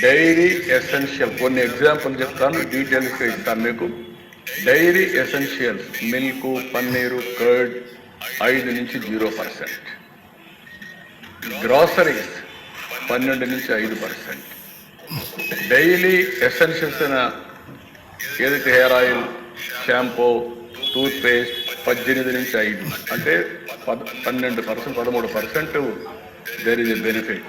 Dairy essential కొన్ని example చెప్తాను, డీటెయిల్స్గా ఇస్తాను మీకు. Dairy essentials milk, paneer, curd 5 నుంచి 0%. గ్రాసరీస్ 12 నుంచి 5%. డైలీ ఎసెన్షియల్స్ అయిన ఏదైతే hair oil, shampoo, toothpaste 18 నుంచి 5, అంటే 12%, 13% there is a benefit.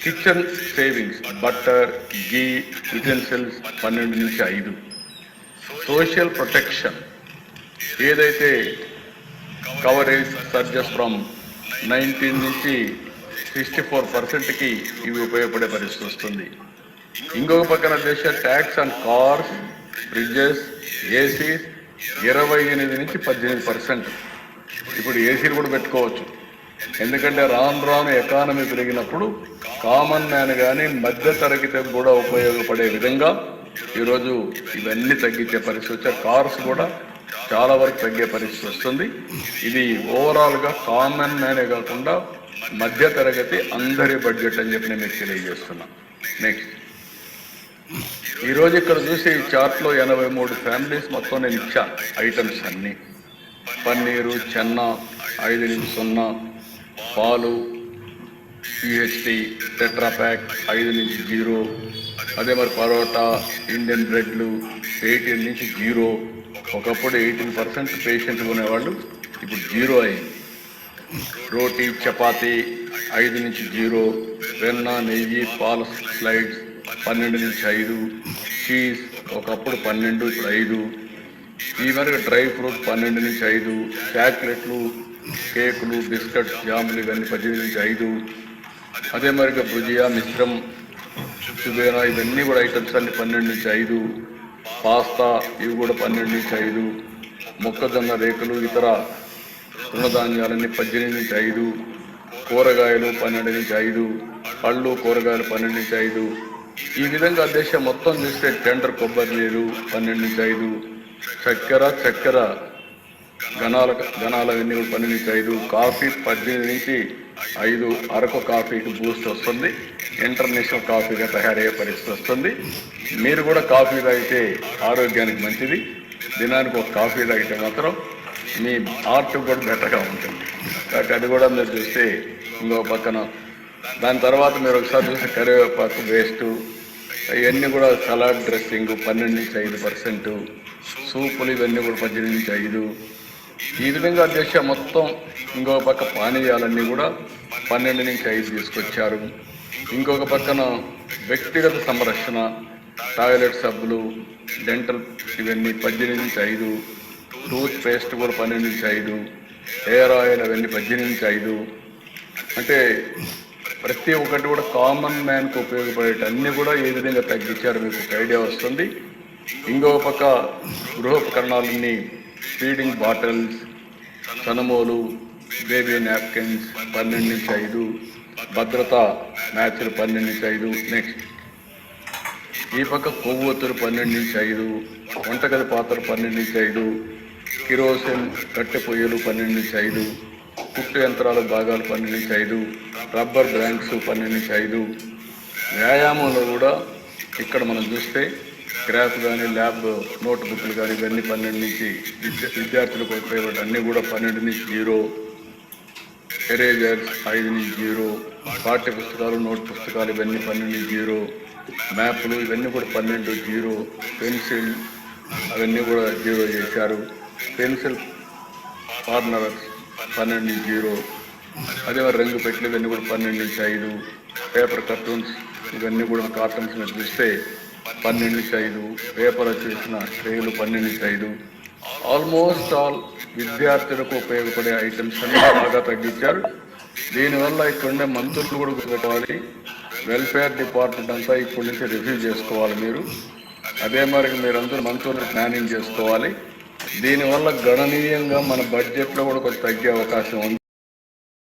Kitchen savings butter, ghee, utensils 12 నుంచి 5. సోషల్ ప్రొటెక్షన్ ఏదైతే కవరేజ్ సర్జెస్ ఫ్రమ్ 19 నుంచి 64%కి ఇవి ఉపయోగపడే పరిస్థితి వస్తుంది. ఇంకొక పక్కన దేశ tax on cars, fridges, ACs 28 నుంచి 18%. ఇప్పుడు ఏసీలు కూడా పెట్టుకోవచ్చు, ఎందుకంటే రాను ఎకానమీ పెరిగినప్పుడు కామన్ మ్యాన్ కానీ మధ్య తరగతికి కూడా ఉపయోగపడే విధంగా ఈరోజు ఇవన్నీ తగ్గించే పరిస్థితి వచ్చారు. కార్స్ కూడా చాలా వరకు తగ్గే పరిస్థితి వస్తుంది. ఇది ఓవరాల్గా కామన్ మ్యానే కాకుండా మధ్య తరగతి అందరి బడ్జెట్ అని చెప్పి నేను మీకు తెలియజేస్తున్నా. నెక్స్ట్, ఈరోజు ఇక్కడ చూసే ఈ చార్ట్లో 83 ఫ్యామిలీస్ మొత్తం నేను ఇచ్చాను ఐటమ్స్ అన్నీ. పన్నీరు, చెన్న 5 నుంచి 0, పాలు, యూహెచ్టీ టెట్రా ప్యాక్ 5 నుంచి 0, అదే మరి పరోటా, ఇండియన్ బ్రెడ్లు 18 నుంచి 0. ఒకప్పుడు 18% పేషెంట్ కొనేవాళ్ళు, ఇప్పుడు 0 అయింది. రోటీ, చపాతీ 5 నుంచి 0, వెన్న, నెయ్యి, పాల స్లైడ్స్ 12 నుంచి 5, చీజ్ ఒకప్పుడు 12, ఇప్పుడు 5. ఈ మరి డ్రై ఫ్రూట్ 12 నుంచి 5, చాక్లెట్లు, కేకులు, బిస్కెట్స్, జాములు ఇవన్నీ 18 నుంచి 5. అదే మరిగా భుజియా, మిశ్రం, సుబేనా ఇవన్నీ కూడా ఐటమ్స్ అన్ని 12 నుంచి 5. పాస్తా ఇవి కూడా 12 నుంచి 5. మొక్కజొన్న రేకులు, ఇతర తృణధాన్యాలన్నీ 18 నుంచి 5. కూరగాయలు 12 నుంచి 5. పళ్ళు, కూరగాయలు 12 నుంచి 5. ఈ విధంగా దేశం మొత్తం చూస్తే టెండర్ కొబ్బరి నీరు 12 నుంచి 5. చక్కెర గణాలవన్నీ 12 నుంచి 5. కాఫీ 18 నుంచి 5. అరకు కాఫీకి బూస్ట్ వస్తుంది, ఇంటర్నేషనల్ కాఫీగా తయారయ్యే పరిస్థితి వస్తుంది. మీరు కూడా కాఫీ తాగితే ఆరోగ్యానికి మంచిది. దినానికి ఒక కాఫీ తాగితే మాత్రం మీ హార్ట్ కూడా బెటర్గా ఉంటుంది. కాబట్టి అది కూడా మీరు చూస్తే ఇంకో పక్కన. దాని తర్వాత మీరు ఒకసారి చూస్తే కరివేపాకు వేస్ట్ ఇవన్నీ కూడా సలాడ్ డ్రెస్సింగ్ 12 నుంచి 5%. సూపులు ఇవన్నీ కూడా 18 నుంచి 5. ఈ విధంగా దేశం మొత్తం ఇంకొక పక్క పానీయాలన్నీ కూడా 12 నుంచి 5 తీసుకొచ్చారు. ఇంకొక పక్కన వ్యక్తిగత సంరక్షణ, టాయిలెట్ సబ్బులు, డెంటల్ ఇవన్నీ 18 నుంచి 5. టూత్ పేస్ట్ కూడా 12 నుంచి 5. హెయిర్ ఆయిల్ అవన్నీ 18 నుంచి 5. అంటే ప్రతి ఒక్కటి కూడా కామన్ మ్యాన్కి ఉపయోగపడేటి అన్నీ కూడా ఏ విధంగా తగ్గించారు మీకు ఒక ఐడియా వస్తుంది. ఇంకొక పక్క గృహోపకరణాలన్నీ ఫీడింగ్ బాటిల్స్, సనమోలు, బేబీ నాప్కిన్స్ 12 నుంచి 5. భద్రత మ్యాచ్లు 12 నుంచి 5. నెక్స్ట్, ఈ పక్క కొవ్వొత్తులు 12 నుంచి 5. వంటగది పాత్రలు 12 నుంచి 5. కిరోసిన్ కట్టె పొయ్యలు 12 నుంచి 5. కుట్టు యంత్రాల భాగాలు 12 నుంచి 5. రబ్బర్ బ్యాంక్స్ 12 నుంచి 5. వ్యాయామంలో కూడా ఇక్కడ మనం చూస్తే గ్రాఫ్ కానీ, ల్యాబ్ నోట్ బుక్లు కానీ ఇవన్నీ 12 నుంచి విద్యార్థులకు ఉపయోగపడే అన్నీ కూడా 12 నుంచి 0. ఎరేజర్స్ 5 నుంచి 0. పాఠ్య పుస్తకాలు, నోట్ పుస్తకాలు ఇవన్నీ 12 నుంచి 0. మ్యాప్లు ఇవన్నీ కూడా 12 0. పెన్సిల్ అవన్నీ కూడా 0 చేశారు. పెన్సిల్ కార్నర్స్ 12 నుంచి 0. అదే మరి రంగు పెట్లు ఇవన్నీ కూడా 12 నుంచి 5. పేపర్ కార్టూన్స్ ఇవన్నీ కూడా కార్టూన్స్ మీద చూస్తే 12 నుంచి 5. పేపర్ వచ్చేసిన ట్రేలు 12 నుంచి 5. ఆల్మోస్ట్ ఆల్ విద్యార్థులకు ఉపయోగపడే ఐటమ్స్ అన్ని బాగా తగ్గించారు. దీనివల్ల ఇక్కడుండే మంత్రులు కూడా పెట్టుకోవాలి. వెల్ఫేర్ డిపార్ట్మెంట్ అంతా ఇప్పటి నుంచి రివ్యూ చేసుకోవాలి మీరు. అదే మరి మీరందరూ మంత్రులు ప్లానింగ్ చేసుకోవాలి. దీనివల్ల గణనీయంగా మన బడ్జెట్లో కూడా కొంచెం తగ్గే అవకాశం ఉంది.